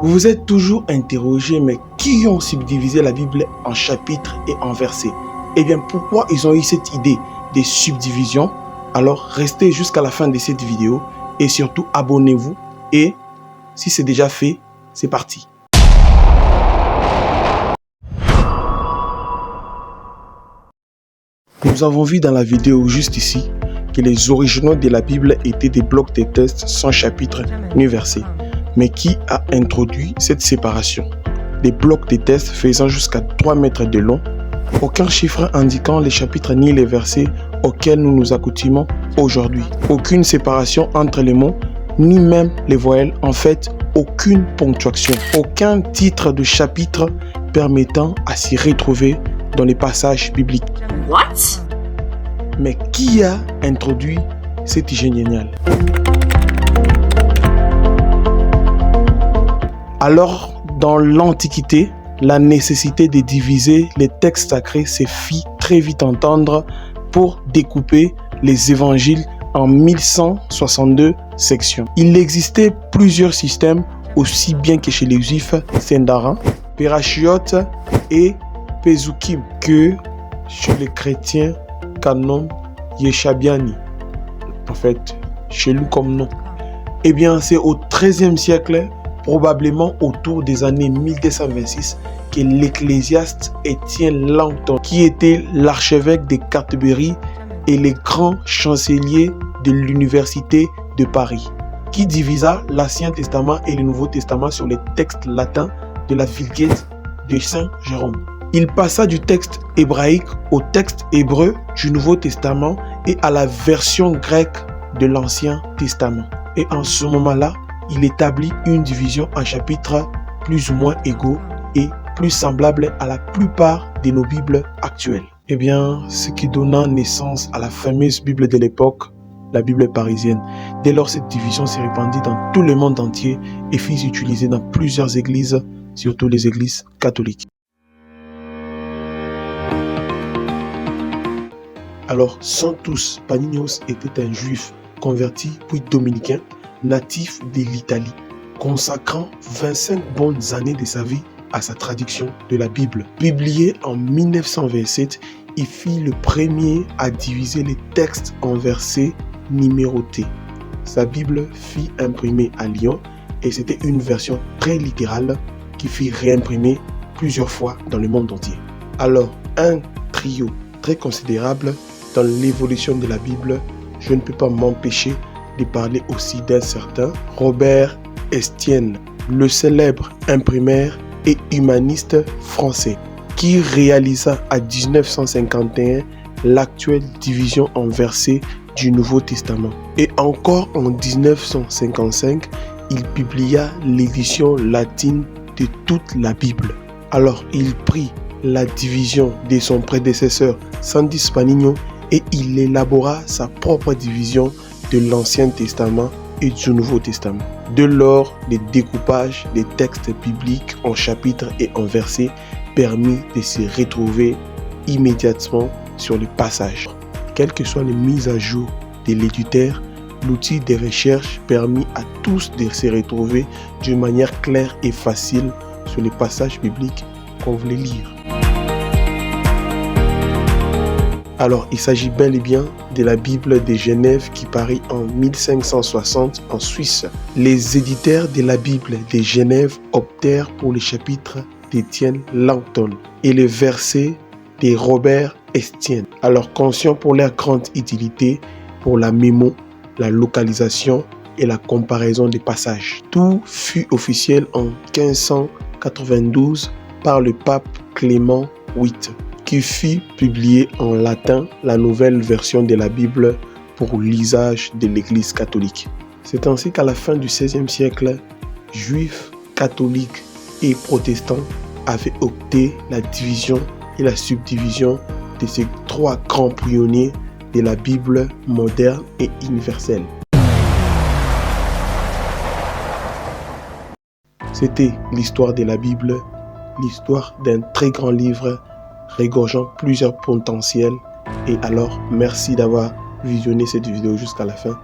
Vous vous êtes toujours interrogé, mais qui ont subdivisé la Bible en chapitres et en versets? Eh bien, pourquoi ils ont eu cette idée des subdivisions? Alors, restez jusqu'à la fin de cette vidéo et surtout abonnez-vous. Et si c'est déjà fait, c'est parti. Nous avons vu dans la vidéo juste ici que les originaux de la Bible étaient des blocs de texte sans chapitre ni verset. Mais qui a introduit cette séparation? Des blocs de texte faisant jusqu'à 3 mètres de long, aucun chiffre indiquant les chapitres ni les versets auxquels nous nous accoutumons aujourd'hui. Aucune séparation entre les mots, ni même les voyelles, en fait, aucune ponctuation. Aucun titre de chapitre permettant à s'y retrouver dans les passages bibliques. What? Mais qui a introduit cette hygiène géniale? Alors, dans l'Antiquité, la nécessité de diviser les textes sacrés se fit très vite entendre pour découper les évangiles en 1162 sections. Il existait plusieurs systèmes, aussi bien que chez les Juifs, Sendaran, Perachiote et Pesukim, que chez les chrétiens, Canon Yeshabiani. En fait, chez nous comme nom. Eh bien, c'est au XIIIe siècle, probablement autour des années 1226, que l'ecclésiaste Étienne Langton, qui était l'archevêque de Canterbury et le grand chancelier de l'université de Paris, qui divisa l'Ancien Testament et le Nouveau Testament sur les textes latins de la Vulgate de Saint Jérôme. Il passa du texte hébraïque au texte hébreu du Nouveau Testament et à la version grecque de l'Ancien Testament. Et en ce moment-là, il établit une division en chapitres plus ou moins égaux et plus semblables à la plupart de nos Bibles actuelles. Eh bien, ce qui donna naissance à la fameuse Bible de l'époque, la Bible parisienne. Dès lors, cette division s'est répandue dans tout le monde entier et fut utilisée dans plusieurs églises, surtout les églises catholiques. Alors, Santus Paninios était un juif converti puis dominicain, natif de l'Italie, consacrant 25 bonnes années de sa vie à sa traduction de la Bible. Publié en 1927, il fut le premier à diviser les textes en versets numérotés. Sa Bible fut imprimée à Lyon et c'était une version très littérale qui fut réimprimée plusieurs fois dans le monde entier. Alors, un trio très considérable dans l'évolution de la Bible, je ne peux pas m'empêcher de parler aussi d'un certain Robert Estienne, le célèbre imprimeur et humaniste français, qui réalisa à 1951 l'actuelle division en versets du Nouveau Testament. Et encore en 1955, il publia l'édition latine de toute la Bible. Alors il prit la division de son prédécesseur Santus Paninios et il élabora sa propre division de l'Ancien Testament et du Nouveau Testament. De lors, le découpage des textes bibliques en chapitres et en versets permit de se retrouver immédiatement sur les passages. Quelles que soient les mises à jour de l'éditeur, l'outil de recherche permet à tous de se retrouver d'une manière claire et facile sur les passages bibliques qu'on voulait lire. Alors, il s'agit bel et bien de la Bible de Genève qui paraît en 1560 en Suisse. Les éditeurs de la Bible de Genève optèrent pour les chapitres d'Étienne Langton et les versets de Robert Estienne. Alors, conscients pour leur grande utilité pour la mémo, la localisation et la comparaison des passages. Tout fut officiel en 1592 par le pape Clément VIII, qui fit publier en latin la nouvelle version de la Bible pour l'usage de l'Église catholique. C'est ainsi qu'à la fin du XVIe siècle, juifs, catholiques et protestants avaient opté la division et la subdivision de ces trois grands pionniers de la Bible moderne et universelle. C'était l'histoire de la Bible, l'histoire d'un très grand livre regorgeant plusieurs potentiels. Et alors, merci d'avoir visionné cette vidéo jusqu'à la fin.